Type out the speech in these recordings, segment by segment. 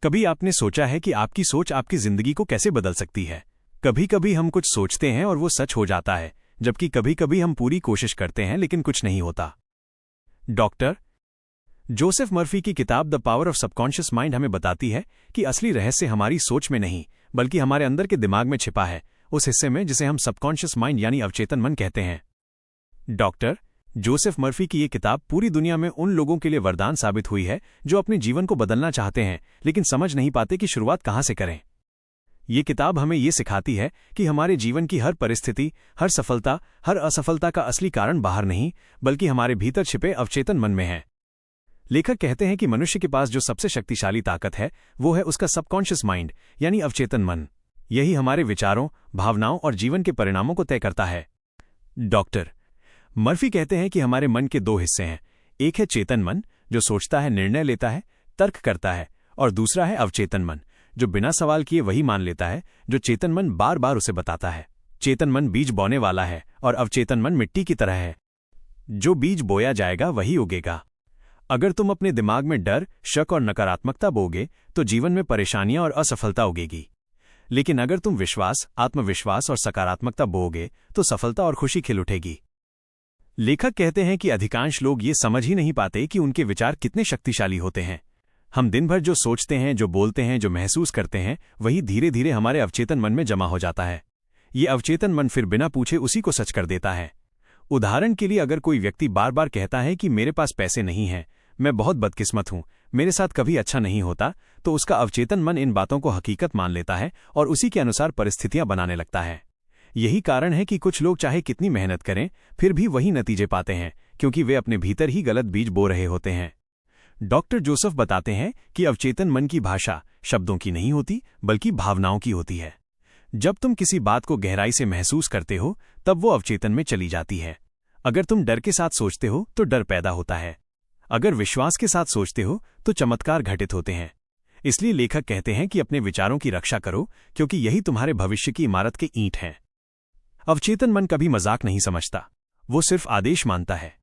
कभी आपने सोचा है कि आपकी सोच आपकी जिंदगी को कैसे बदल सकती है? कभी कभी हम कुछ सोचते हैं और वो सच हो जाता है, जबकि कभी कभी हम पूरी कोशिश करते हैं लेकिन कुछ नहीं होता। डॉक्टर जोसेफ मर्फी की किताब the power of subconscious mind हमें बताती है कि असली रहस्य हमारी सोच में नहीं, बल्कि हमारे अंदर के दिमाग में छिपा है, उस हिस्से में जिसे हम सबकॉन्शियस माइंड यानी अवचेतन मन कहते हैं। डॉक्टर जोसेफ मर्फी की ये किताब पूरी दुनिया में उन लोगों के लिए वरदान साबित हुई है जो अपने जीवन को बदलना चाहते हैं लेकिन समझ नहीं पाते कि शुरुआत कहां से करें। ये किताब हमें ये सिखाती है कि हमारे जीवन की हर परिस्थिति, हर सफलता, हर असफलता का असली कारण बाहर नहीं, बल्कि हमारे भीतर छिपे अवचेतन मन में है। लेखक कहते हैं कि मनुष्य के पास जो सबसे शक्तिशाली ताकत है वो है उसका सबकॉन्शियस माइंड यानी अवचेतन मन। यही हमारे विचारों, भावनाओं और जीवन के परिणामों को तय करता है। डॉक्टर मर्फी कहते हैं कि हमारे मन के दो हिस्से हैं, एक है चेतन मन जो सोचता है, निर्णय लेता है, तर्क करता है, और दूसरा है अवचेतन मन जो बिना सवाल किए वही मान लेता है जो चेतन मन बार बार उसे बताता है। चेतन मन बीज बोने वाला है और अवचेतन मन मिट्टी की तरह है। जो बीज बोया जाएगा वही उगेगा। अगर तुम अपने दिमाग में डर, शक और नकारात्मकता बोगे तो जीवन में परेशानियां और असफलता उगेगी। लेकिन अगर तुम विश्वास, आत्मविश्वास और सकारात्मकता बोगे तो सफलता और खुशी खिल उठेगी। लेखक कहते हैं कि अधिकांश लोग ये समझ ही नहीं पाते कि उनके विचार कितने शक्तिशाली होते हैं। हम दिन भर जो सोचते हैं, जो बोलते हैं, जो महसूस करते हैं, वही धीरे धीरे हमारे अवचेतन मन में जमा हो जाता है। ये अवचेतन मन फिर बिना पूछे उसी को सच कर देता है। उदाहरण के लिए, अगर कोई व्यक्ति बार बार कहता है कि मेरे पास पैसे नहीं हैं, मैं बहुत बदकिस्मत हूं, मेरे साथ कभी अच्छा नहीं होता, तो उसका अवचेतन मन इन बातों को हकीकत मान लेता है और उसी के अनुसार परिस्थितियां बनाने लगता है। यही कारण है कि कुछ लोग चाहे कितनी मेहनत करें फिर भी वही नतीजे पाते हैं, क्योंकि वे अपने भीतर ही गलत बीज बो रहे होते हैं। डॉक्टर जोसेफ बताते हैं कि अवचेतन मन की भाषा शब्दों की नहीं होती, बल्कि भावनाओं की होती है। जब तुम किसी बात को गहराई से महसूस करते हो तब वो अवचेतन में चली जाती है। अगर तुम डर के साथ सोचते हो तो डर पैदा होता है। अगर विश्वास के साथ सोचते हो तो चमत्कार घटित होते हैं। इसलिए लेखक कहते हैं कि अपने विचारों की रक्षा करो, क्योंकि यही तुम्हारे भविष्य की इमारत के ईंट हैं। अवचेतन मन कभी मजाक नहीं समझता, वो सिर्फ आदेश मानता है।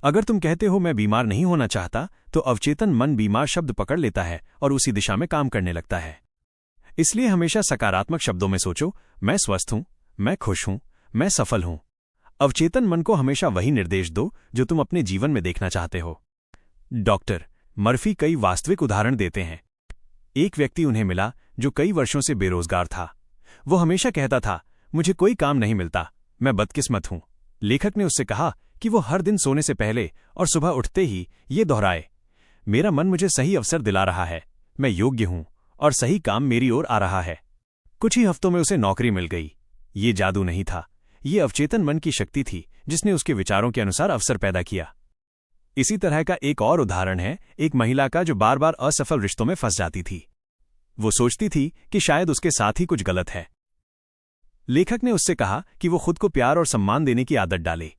अगर तुम कहते हो मैं बीमार नहीं होना चाहता, तो अवचेतन मन बीमार शब्द पकड़ लेता है और उसी दिशा में काम करने लगता है। इसलिए हमेशा सकारात्मक शब्दों में सोचो, मैं स्वस्थ हूं, मैं खुश हूं, मैं सफल हूं। अवचेतन मन को हमेशा वही निर्देश दो जो तुम अपने जीवन में देखना चाहते हो। डॉक्टर मर्फी कई वास्तविक उदाहरण देते हैं। एक व्यक्ति उन्हें मिला जो कई वर्षों से बेरोजगार था। वो हमेशा कहता था, मुझे कोई काम नहीं मिलता, मैं बदकिस्मत हूं। लेखक ने उससे कहा कि वो हर दिन सोने से पहले और सुबह उठते ही ये दोहराए, मेरा मन मुझे सही अवसर दिला रहा है, मैं योग्य हूं और सही काम मेरी ओर आ रहा है। कुछ ही हफ्तों में उसे नौकरी मिल गई। ये जादू नहीं था, ये अवचेतन मन की शक्ति थी जिसने उसके विचारों के अनुसार अवसर पैदा किया। इसी तरह का एक और उदाहरण है एक महिला का जो बार बार असफल रिश्तों में फंस जाती थी। वो सोचती थी कि शायद उसके साथ ही कुछ गलत है। लेखक ने उससे कहा कि वो खुद को प्यार और सम्मान देने की आदत डाले।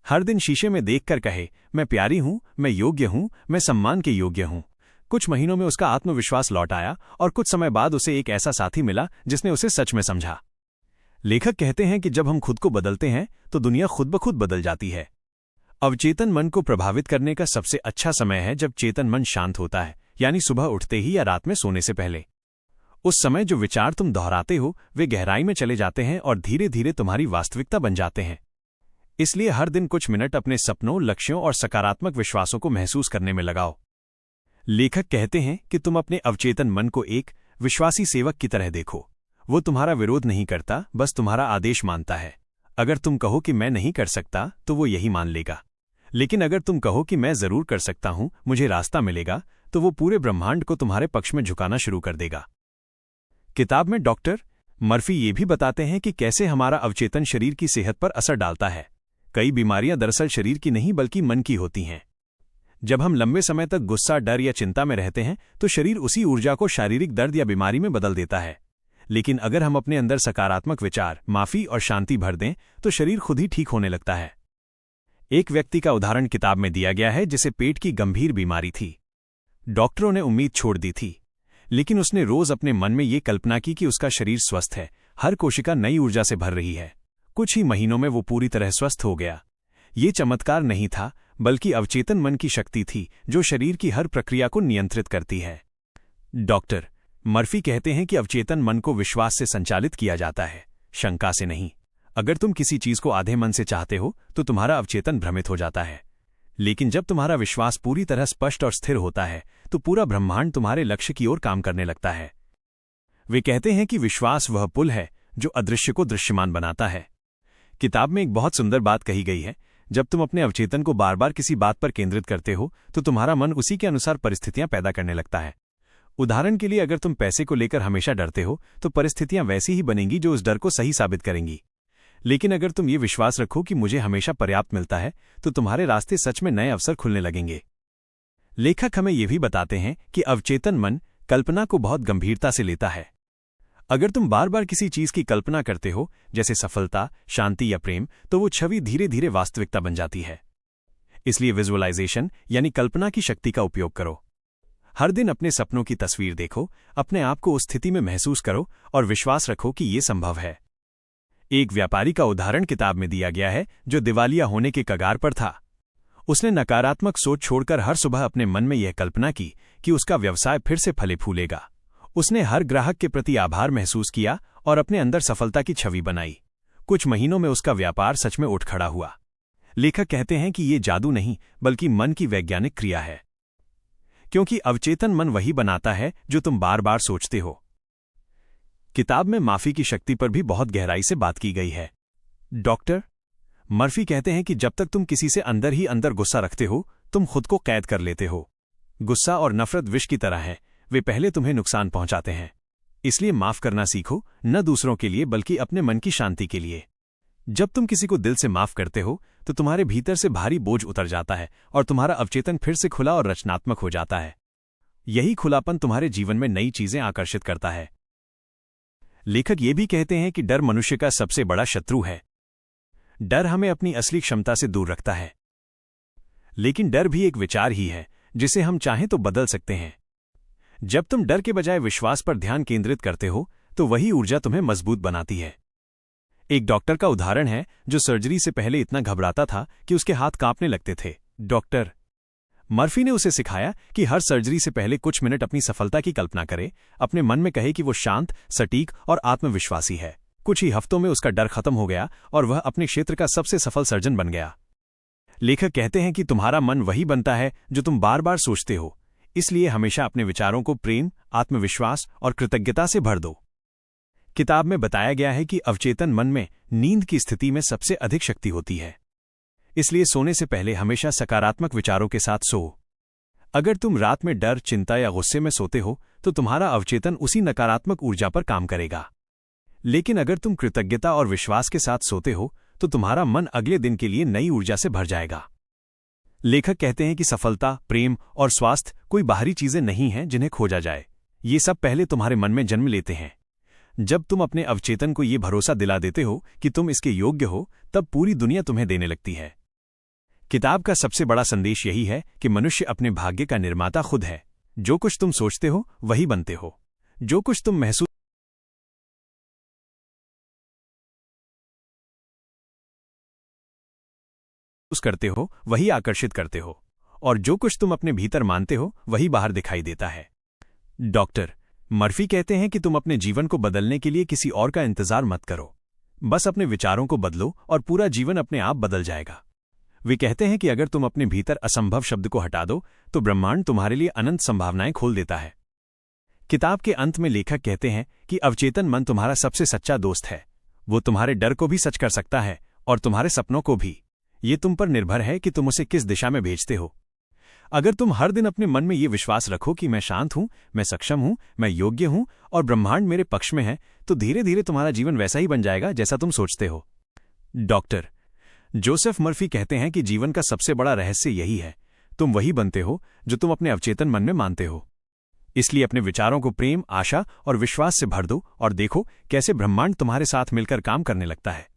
हर दिन शीशे में देखकर कहे, मैं प्यारी हूं, मैं योग्य हूं, मैं सम्मान के योग्य हूं। कुछ महीनों में उसका आत्मविश्वास लौट आया और कुछ समय बाद उसे एक ऐसा साथी मिला जिसने उसे सच में समझा। लेखक कहते हैं कि जब हम खुद को बदलते हैं तो दुनिया खुद ब खुद बदल जाती है। अवचेतन मन को प्रभावित करने का सबसे अच्छा समय है जब चेतन मन शांत होता है, यानी सुबह उठते ही या रात में सोने से पहले। उस समय जो विचार तुम दोहराते हो वे गहराई में चले जाते हैं और धीरे धीरे तुम्हारी वास्तविकता बन जाते हैं। इसलिए हर दिन कुछ मिनट अपने सपनों, लक्ष्यों और सकारात्मक विश्वासों को महसूस करने में लगाओ। लेखक कहते हैं कि तुम अपने अवचेतन मन को एक विश्वासी सेवक की तरह देखो। वो तुम्हारा विरोध नहीं करता, बस तुम्हारा आदेश मानता है। अगर तुम कहो कि मैं नहीं कर सकता तो वो यही मान लेगा। लेकिन अगर तुम कहो कि मैं जरूर कर सकता हूं, मुझे रास्ता मिलेगा, तो वो पूरे ब्रह्मांड को तुम्हारे पक्ष में झुकाना शुरू कर देगा। किताब में डॉक्टर मर्फी ये भी बताते हैं कि कैसे हमारा अवचेतन शरीर की सेहत पर असर डालता है। कई बीमारियां दरअसल शरीर की नहीं बल्कि मन की होती हैं। जब हम लंबे समय तक गुस्सा, डर या चिंता में रहते हैं तो शरीर उसी ऊर्जा को शारीरिक दर्द या बीमारी में बदल देता है। लेकिन अगर हम अपने अंदर सकारात्मक विचार, माफी और शांति भर दें तो शरीर खुद ही ठीक होने लगता है। एक व्यक्ति का उदाहरण किताब में दिया गया है जिसे पेट की गंभीर बीमारी थी। डॉक्टरों ने उम्मीद छोड़ दी थी, लेकिन उसने रोज अपने मन में ये कल्पना की कि उसका शरीर स्वस्थ है, हर कोशिका नई ऊर्जा से भर रही है। कुछ ही महीनों में वो पूरी तरह स्वस्थ हो गया। ये चमत्कार नहीं था, बल्कि अवचेतन मन की शक्ति थी जो शरीर की हर प्रक्रिया को नियंत्रित करती है। डॉक्टर मर्फी कहते हैं कि अवचेतन मन को विश्वास से संचालित किया जाता है, शंका से नहीं। अगर तुम किसी चीज को आधे मन से चाहते हो तो तुम्हारा अवचेतन भ्रमित हो जाता है, लेकिन जब तुम्हारा विश्वास पूरी तरह स्पष्ट और स्थिर होता है तो पूरा ब्रह्मांड तुम्हारे लक्ष्य की ओर काम करने लगता है। वे कहते हैं कि विश्वास वह पुल है जो अदृश्य को दृश्यमान बनाता है। किताब में एक बहुत सुंदर बात कही गई है, जब तुम अपने अवचेतन को बार बार किसी बात पर केंद्रित करते हो तो तुम्हारा मन उसी के अनुसार परिस्थितियां पैदा करने लगता है। उदाहरण के लिए, अगर तुम पैसे को लेकर हमेशा डरते हो तो परिस्थितियां वैसी ही बनेंगी जो उस डर को सही साबित करेंगी। लेकिन अगर तुम ये विश्वास रखो कि मुझे हमेशा पर्याप्त मिलता है तो तुम्हारे रास्ते सच में नए अवसर खुलने लगेंगे। लेखक हमें यह भी बताते हैं कि अवचेतन मन कल्पना को बहुत गंभीरता से लेता है। अगर तुम बार बार किसी चीज की कल्पना करते हो, जैसे सफलता, शांति या प्रेम, तो वो छवि धीरे धीरे वास्तविकता बन जाती है। इसलिए विजुअलाइजेशन यानी कल्पना की शक्ति का उपयोग करो। हर दिन अपने सपनों की तस्वीर देखो, अपने आप को उस स्थिति में महसूस करो और विश्वास रखो कि ये संभव है। एक व्यापारी का उदाहरण किताब में दिया गया है जो दिवालिया होने के कगार पर था। उसने नकारात्मक सोच छोड़कर हर सुबह अपने मन में यह कल्पना की कि उसका व्यवसाय फिर से फले फूलेगा। उसने हर ग्राहक के प्रति आभार महसूस किया और अपने अंदर सफलता की छवि बनाई। कुछ महीनों में उसका व्यापार सच में उठ खड़ा हुआ। लेखक कहते हैं कि ये जादू नहीं बल्कि मन की वैज्ञानिक क्रिया है, क्योंकि अवचेतन मन वही बनाता है जो तुम बार बार सोचते हो। किताब में माफी की शक्ति पर भी बहुत गहराई से बात की गई है। डॉक्टर मर्फी कहते हैं कि जब तक तुम किसी से अंदर ही अंदर गुस्सा रखते हो, तुम खुद को कैद कर लेते हो। गुस्सा और नफरत विष की तरह है, वे पहले तुम्हें नुकसान पहुंचाते हैं। इसलिए माफ करना सीखो, न दूसरों के लिए बल्कि अपने मन की शांति के लिए। जब तुम किसी को दिल से माफ करते हो तो तुम्हारे भीतर से भारी बोझ उतर जाता है और तुम्हारा अवचेतन फिर से खुला और रचनात्मक हो जाता है। यही खुलापन तुम्हारे जीवन में नई चीजें आकर्षित करता है। लेखक ये भी कहते हैं कि डर मनुष्य का सबसे बड़ा शत्रु है। डर हमें अपनी असली क्षमता से दूर रखता है, लेकिन डर भी एक विचार ही है जिसे हम चाहें तो बदल सकते हैं। जब तुम डर के बजाय विश्वास पर ध्यान केंद्रित करते हो तो वही ऊर्जा तुम्हें मजबूत बनाती है। एक डॉक्टर का उदाहरण है जो सर्जरी से पहले इतना घबराता था कि उसके हाथ कांपने लगते थे। डॉक्टर मर्फी ने उसे सिखाया कि हर सर्जरी से पहले कुछ मिनट अपनी सफलता की कल्पना करे, अपने मन में कहे कि वो शांत, सटीक और आत्मविश्वासी है। कुछ ही हफ्तों में उसका डर खत्म हो गया और वह अपने क्षेत्र का सबसे सफल सर्जन बन गया। लेखक कहते हैं कि तुम्हारा मन वही बनता है जो तुम बार बार सोचते हो, इसलिए हमेशा अपने विचारों को प्रेम, आत्मविश्वास और कृतज्ञता से भर दो। किताब में बताया गया है कि अवचेतन मन में नींद की स्थिति में सबसे अधिक शक्ति होती है, इसलिए सोने से पहले हमेशा सकारात्मक विचारों के साथ सो। अगर तुम रात में डर, चिंता या गुस्से में सोते हो तो तुम्हारा अवचेतन उसी नकारात्मक ऊर्जा पर काम करेगा। लेकिन अगर तुम कृतज्ञता और विश्वास के साथ सोते हो तो तुम्हारा मन अगले दिन के लिए नई ऊर्जा से भर जाएगा। लेखक कहते हैं कि सफलता, प्रेम और स्वास्थ्य कोई बाहरी चीजें नहीं हैं जिन्हें खोजा जाए, ये सब पहले तुम्हारे मन में जन्म लेते हैं। जब तुम अपने अवचेतन को ये भरोसा दिला देते हो कि तुम इसके योग्य हो, तब पूरी दुनिया तुम्हें देने लगती है। किताब का सबसे बड़ा संदेश यही है कि मनुष्य अपने भाग्य का निर्माता खुद है। जो कुछ तुम सोचते हो वही बनते हो, जो कुछ तुम महसूस करते हो वही आकर्षित करते हो, और जो कुछ तुम अपने भीतर मानते हो वही बाहर दिखाई देता है। डॉक्टर मर्फी कहते हैं कि तुम अपने जीवन को बदलने के लिए किसी और का इंतजार मत करो, बस अपने विचारों को बदलो और पूरा जीवन अपने आप बदल जाएगा। वे कहते हैं कि अगर तुम अपने भीतर असंभव शब्द को हटा दो तो ब्रह्मांड तुम्हारे लिए अनंत संभावनाएं खोल देता है। किताब के अंत में लेखक कहते हैं कि अवचेतन मन तुम्हारा सबसे सच्चा दोस्त है। वो तुम्हारे डर को भी सच कर सकता है और तुम्हारे सपनों को भी। ये तुम पर निर्भर है कि तुम उसे किस दिशा में भेजते हो। अगर तुम हर दिन अपने मन में ये विश्वास रखो कि मैं शांत हूं, मैं सक्षम हूं, मैं योग्य हूं और ब्रह्मांड मेरे पक्ष में है, तो धीरे धीरे तुम्हारा जीवन वैसा ही बन जाएगा जैसा तुम सोचते हो। डॉक्टर जोसेफ मर्फी कहते हैं कि जीवन का सबसे बड़ा रहस्य यही है, तुम वही बनते हो जो तुम अपने अवचेतन मन में मानते हो। इसलिए अपने विचारों को प्रेम, आशा और विश्वास से भर दो और देखो कैसे ब्रह्मांड तुम्हारे साथ मिलकर काम करने लगता है।